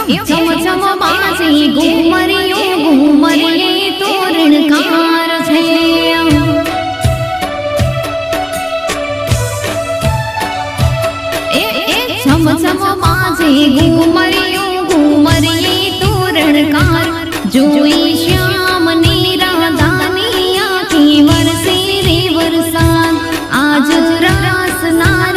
चम चम बाजे घूमरियो घूमरिये तोरणकार छे। चम चम बाजे घूमरियो घूमरिये तोरणकार जोई श्याम नीरादानी आँखी वरसे रे वरसाद आज रास नार